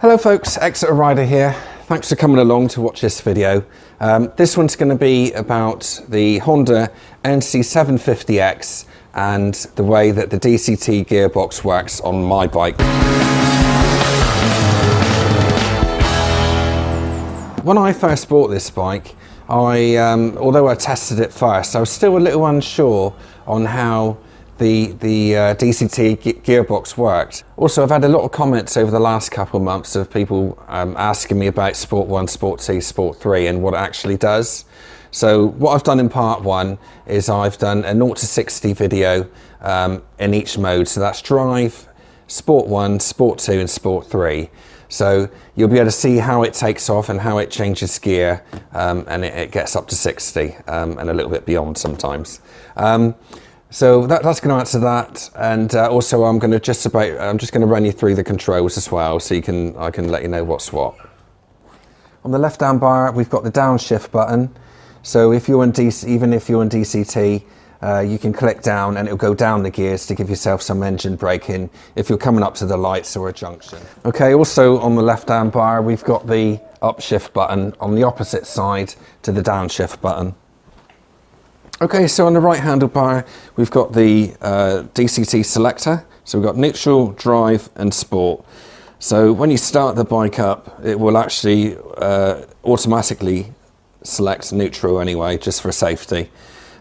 Hello folks, exeter-rider here. Thanks for coming along to watch this video. This one's going to be about the Honda NC750X and the way that the DCT gearbox works on my bike. When I first bought this bike, although I tested it first, I was still a little unsure on how the DCT gearbox worked. Also, I've had a lot of comments over the last couple of months of people asking me about Sport 1, Sport 2, Sport 3 and what it actually does. So what I've done in part 1 is I've done a 0 to 60 video in each mode. So that's Drive, Sport 1, Sport 2 and Sport 3. So you'll be able to see how it takes off and how it changes gear and it gets up to 60 and a little bit beyond sometimes. So that's going to answer that, and also I'm just going to run you through the controls as well, so I can let you know what's what. On the left-hand bar, we've got the downshift button. So if you're in even if you're in DCT, you can click down and it'll go down the gears to give yourself some engine braking if you're coming up to the lights or a junction. Okay, also on the left-hand bar, we've got the upshift button on the opposite side to the downshift button. Okay, so on the right handlebar, we've got the DCT selector. So we've got neutral, drive and sport. So when you start the bike up, it will actually automatically select neutral anyway, just for safety.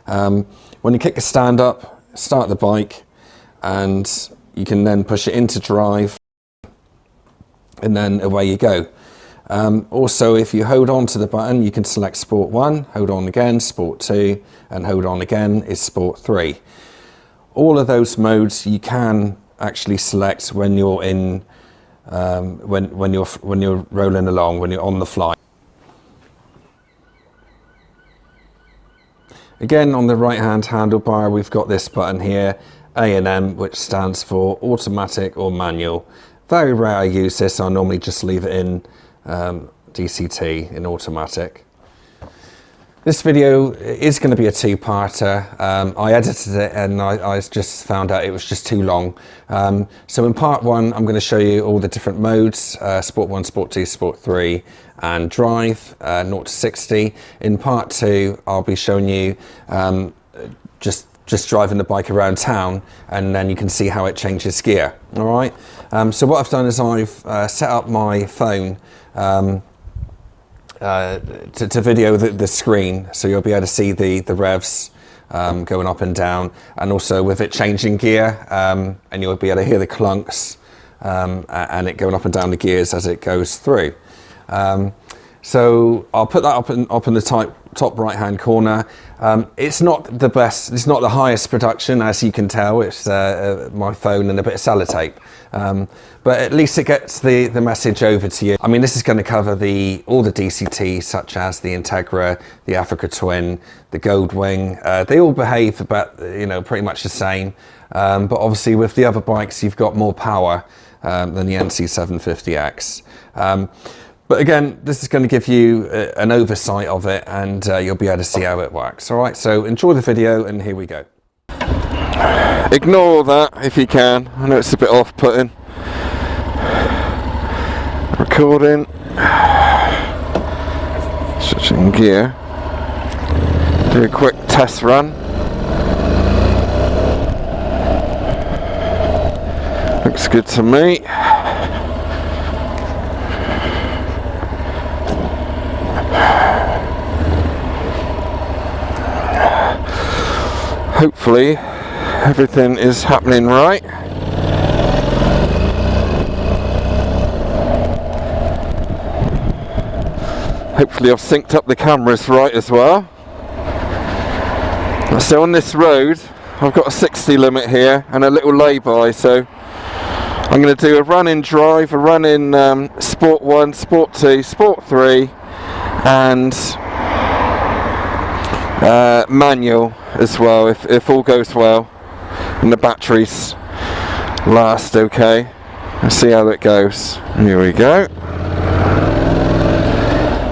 When you kick the stand up, start the bike, and you can then push it into drive, and then away you go. Also, if you hold on to the button, you can select Sport 1, hold on again, Sport 2, and hold on again is Sport 3. All of those modes you can actually select when you're in, when you're rolling along, when you're on the fly. Again, on the right-hand handlebar, we've got this button here, A&M, which stands for automatic or manual. Very rare I use this. I normally just leave it in DCT in automatic. This video is going to be a two-parter. I edited it and I just found out it was just too long. So in part 1, I'm going to show you all the different modes, Sport 1, Sport 2, Sport 3 and Drive, 0 to 60. In part 2, I'll be showing you just driving the bike around town, and then you can see how it changes gear. All right. So what I've done is I've set up my phone to video the screen, so you'll be able to see the revs going up and down, and also with it changing gear, and you'll be able to hear the clunks and it going up and down the gears as it goes through. So I'll put that up in the top right hand corner. It's not the best, it's not the highest production, as you can tell. It's my phone and a bit of sellotape, but at least it gets the message over to you. I mean, this is going to cover all the DCTs, such as the Integra, the Africa Twin, the Goldwing. They all behave about, pretty much the same, but obviously with the other bikes you've got more power than the NC750X. But again, this is going to give you an oversight of it, and you'll be able to see how it works. All right, so enjoy the video, and here we go. Ignore that if you can. I know it's a bit off-putting. Recording. Switching gear. Do a quick test run. Looks good to me. Hopefully everything is happening right. Hopefully I've synced up the cameras right as well. So on this road I've got a 60 limit here and a little lay-by, so I'm going to do a run in drive, a run in Sport 1, Sport 2, Sport 3 and manual as well, if all goes well and the batteries last okay. Let's see how it goes. Here we go.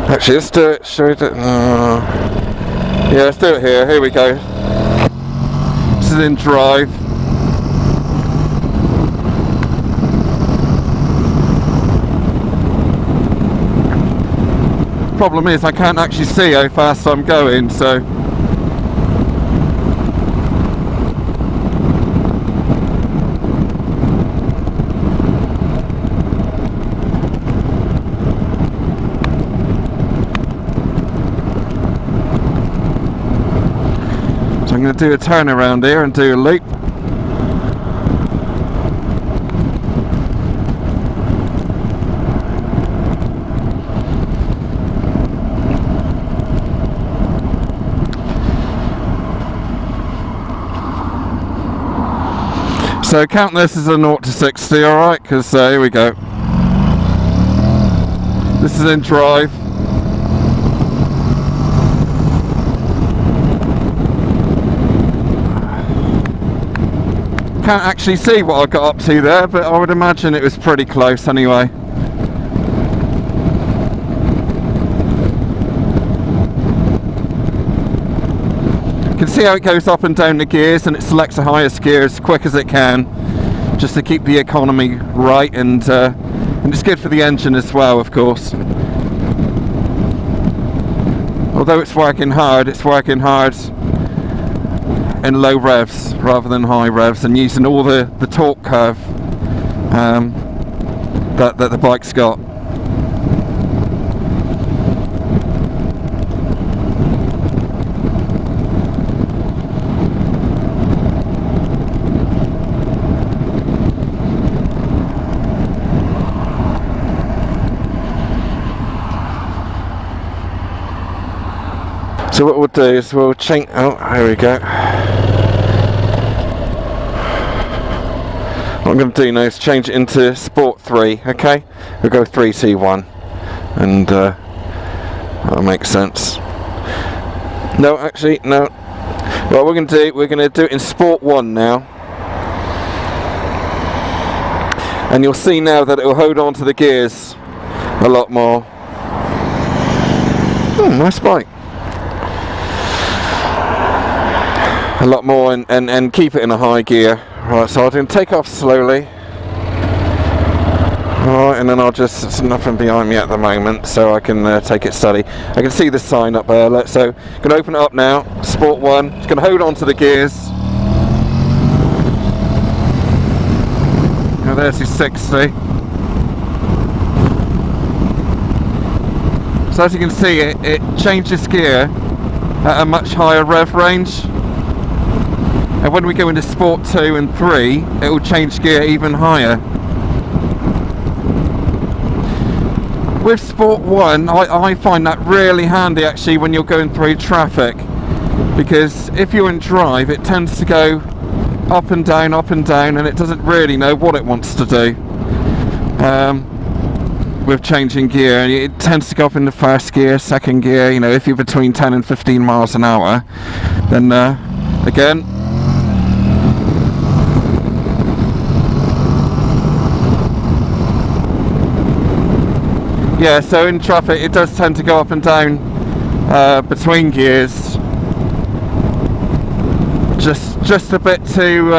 Actually, let's do it. Show it. Yeah, let's do it here. Here we go. This is in drive. problem is I can't actually see how fast I'm going, so I'm going to do a turn around here and do a loop. So count this as a 0 to 60, alright, because here we go. This is in drive. Can't actually see what I got up to there, but I would imagine it was pretty close anyway. You can see how it goes up and down the gears, and it selects the highest gear as quick as it can, just to keep the economy right, and it's good for the engine as well, of course. Although it's working hard in low revs rather than high revs, and using all the torque curve that the bike's got. So what we'll do is we'll change. Oh, here we go. What I'm going to do now is change it into Sport 3, okay? We'll go 3, 2, 1. And that'll make sense. No, actually, no. What we're going to do it in Sport 1 now. And you'll see now that it will hold on to the gears a lot more. Nice bike. A lot more, and keep it in a high gear. Right, so I'm going to take off slowly. Alright, and then there's nothing behind me at the moment, so I can take it steady. I can see the sign up there, so I'm going to open it up now. Sport 1, it's going to hold on to the gears. Now there's your 60. So as you can see, it changes gear at a much higher rev range. And when we go into Sport 2 and 3, it will change gear even higher. With Sport 1, I find that really handy actually when you're going through traffic, because if you're in drive, it tends to go up and down, and it doesn't really know what it wants to do with changing gear. And it tends to go up into first gear, second gear. You know, if you're between 10 and 15 miles an hour, then again, yeah, so in traffic it does tend to go up and down between gears just a bit too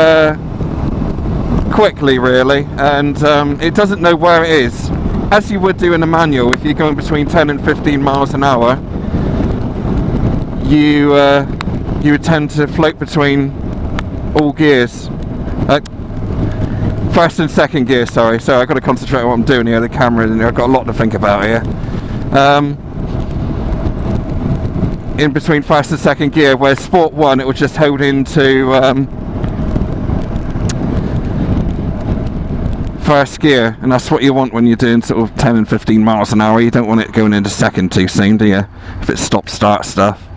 quickly really, and it doesn't know where it is, as you would do in a manual. If you're going between 10 and 15 miles an hour, you would tend to float between all gears. First and second gear, sorry, I've got to concentrate on what I'm doing here, the camera, and I've got a lot to think about here. In between first and second gear, where Sport 1 it will just hold into first gear, and that's what you want when you're doing sort of 10 and 15 miles an hour. You don't want it going into second too soon, do you? If it's stop-start stuff.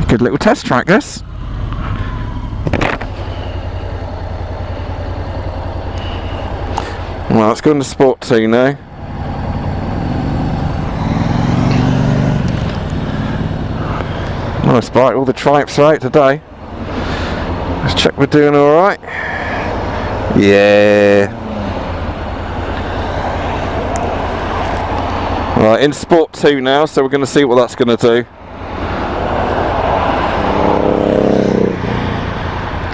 Good little test track, this. Well, let's go into Sport 2 now. Nice bike, all the Triumphs are out today. Let's check we're doing alright. Yeah. Right, in Sport 2 now, so we're going to see what that's going to do.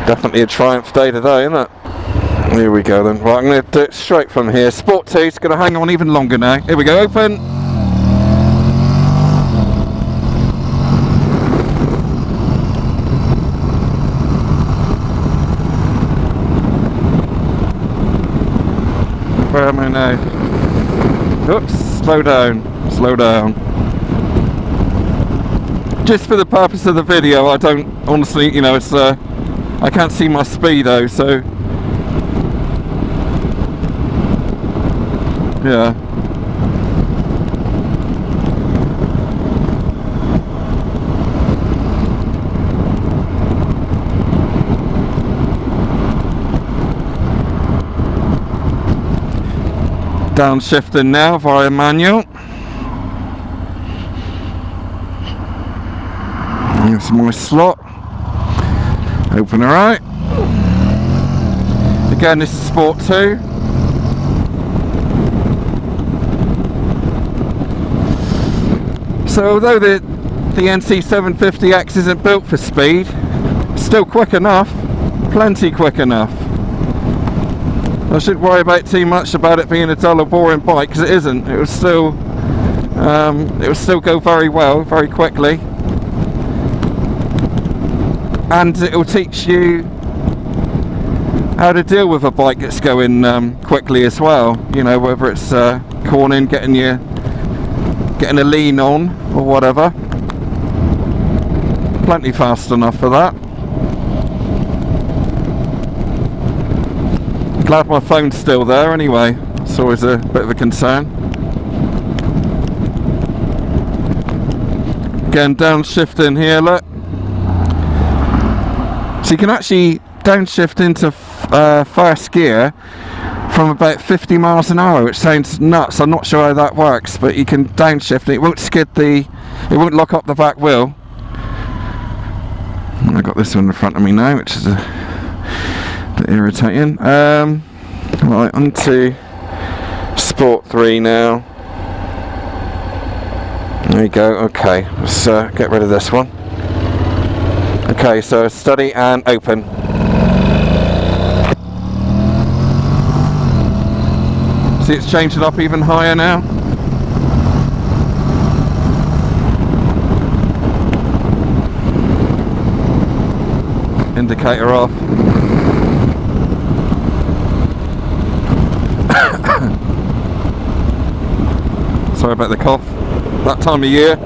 Definitely a Triumph day today, isn't it? Here we go then. Right, I'm going to do it straight from here. Sport 2 is going to hang on even longer now. Here we go, open. Where am I now? Oops, slow down, slow down. Just for the purpose of the video, I don't, honestly, you know, it's, I can't see my speedo, so, yeah. Downshifting now via manual. Here's my slot. Open her out. Again, this is Sport 2. So although the NC750X isn't built for speed, it's still quick enough, plenty quick enough. I shouldn't worry about too much about it being a dull or boring bike, because it isn't. It will still go very well, very quickly, and it will teach you how to deal with a bike that's going quickly as well. You know, whether it's cornering, getting a lean on or whatever. Plenty fast enough for that. Glad my phone's still there anyway. It's always a bit of a concern. Again, downshifting here, look. So you can actually downshift into first gear from about 50 miles an hour, which sounds nuts. I'm not sure how that works, but you can downshift it. It won't it won't lock up the back wheel. And I've got this one in front of me now, which is a bit irritating. Right, onto Sport 3 now. There you go. Okay, let's get rid of this one. Okay, so steady and open. See, it's changed it up even higher now. Indicator off. Sorry about the cough. That time of year.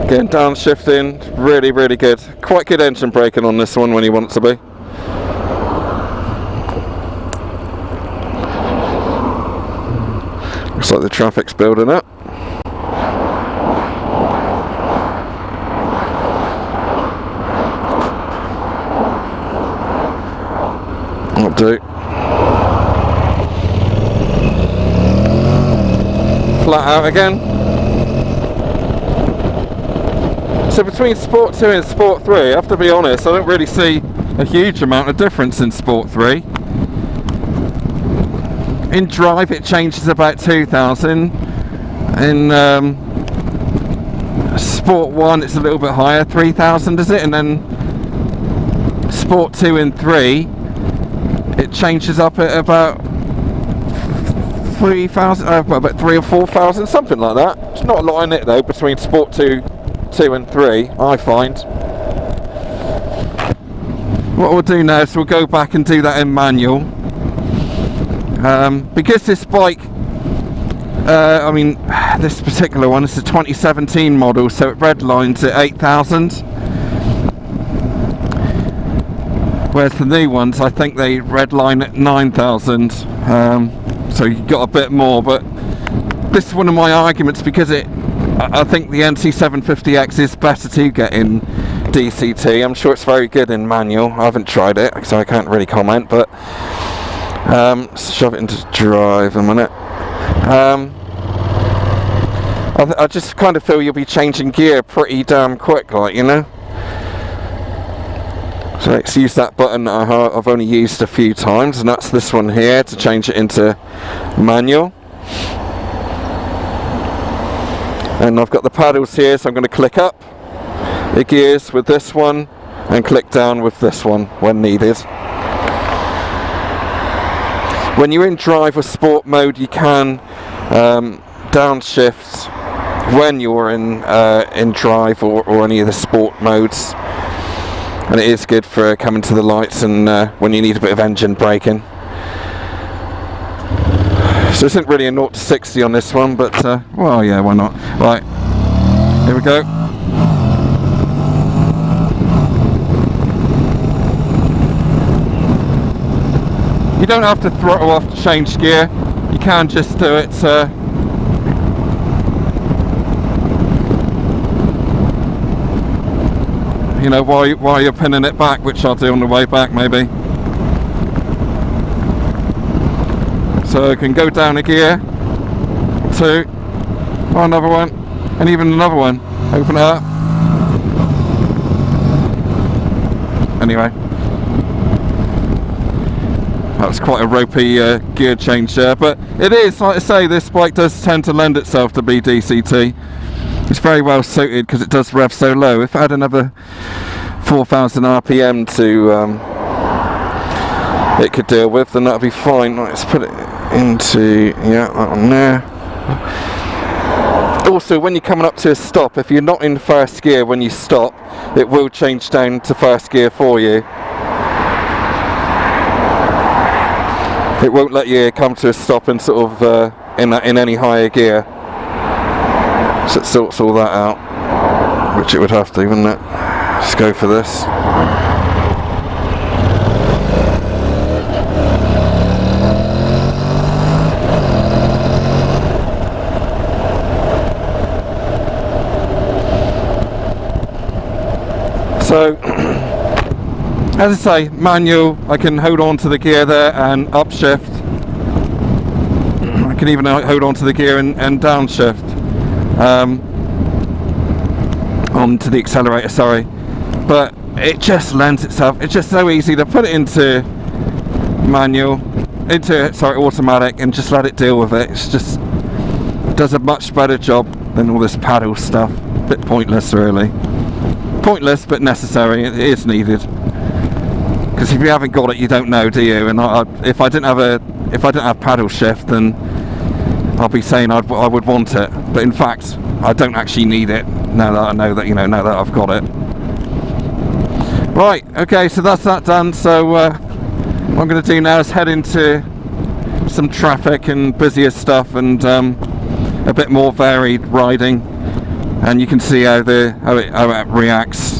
Getting downshifting, really, really good. Quite good engine braking on this one when you want it to be. Looks like the traffic's building up. That'll do. Flat out again. So between Sport 2 and Sport 3, I have to be honest, I don't really see a huge amount of difference in Sport 3. In drive it changes about 2,000. In Sport 1 it's a little bit higher, 3,000 is it? And then Sport 2 and 3 it changes up at about 3,000, about 3,000 or 4,000, something like that. It's not a lot in it though between Sport 2 and 3, I find. What we'll do now is we'll go back and do that in manual. Because this bike, I mean, this particular one is a 2017 model, so it redlines at 8,000. Whereas the new ones, I think they redline at 9,000. So you got a bit more, but this is one of my arguments because I think the NC750X is better to get in DCT. I'm sure it's very good in manual. I haven't tried it, so I can't really comment, but let's shove it into drive a minute. I just kind of feel you'll be changing gear pretty damn quick, like, you know. So let's use that button that I've only used a few times, and that's this one here to change it into manual. And I've got the paddles here, so I'm going to click up the gears with this one and click down with this one when needed. When you're in drive or sport mode, you can downshift when you're in drive or any of the sport modes, and it is good for coming to the lights and when you need a bit of engine braking. So this isn't really a 0 to 60 on this one, but well, yeah, why not? Right, here we go. You don't have to throttle off to change gear. You can just do it. You know, while you're pinning it back, which I'll do on the way back, maybe. So I can go down a gear, 2, or another one, and even another one. Open it up. Anyway. That was quite a ropey gear change there, but it is, like I say, this bike does tend to lend itself to be DCT. It's very well suited because it does rev so low. If I had another 4,000 RPM to it could deal with, then that'd be fine. Let's put it into, yeah, that one there. Also, when you're coming up to a stop, if you're not in first gear when you stop, it will change down to first gear for you. It won't let you come to a stop and sort of in any higher gear. So it sorts all that out, which it would have to, wouldn't it? Let's go for this. So, as I say, manual, I can hold on to the gear there and upshift. I can even hold on to the gear and downshift. Onto the accelerator, sorry. But it just lends itself, it's just so easy to put it into manual, automatic, and just let it deal with it. It's just, does a much better job than all this paddle stuff. Bit pointless, really. Pointless, but necessary. It is needed. Because if you haven't got it, you don't know, do you? And if I didn't have paddle shift, then I'll be saying I would want it. But in fact, I don't actually need it now that I know that, now that I've got it. Right. Okay. So that's that done. So what I'm going to do now is head into some traffic and busier stuff and a bit more varied riding. And you can see how it reacts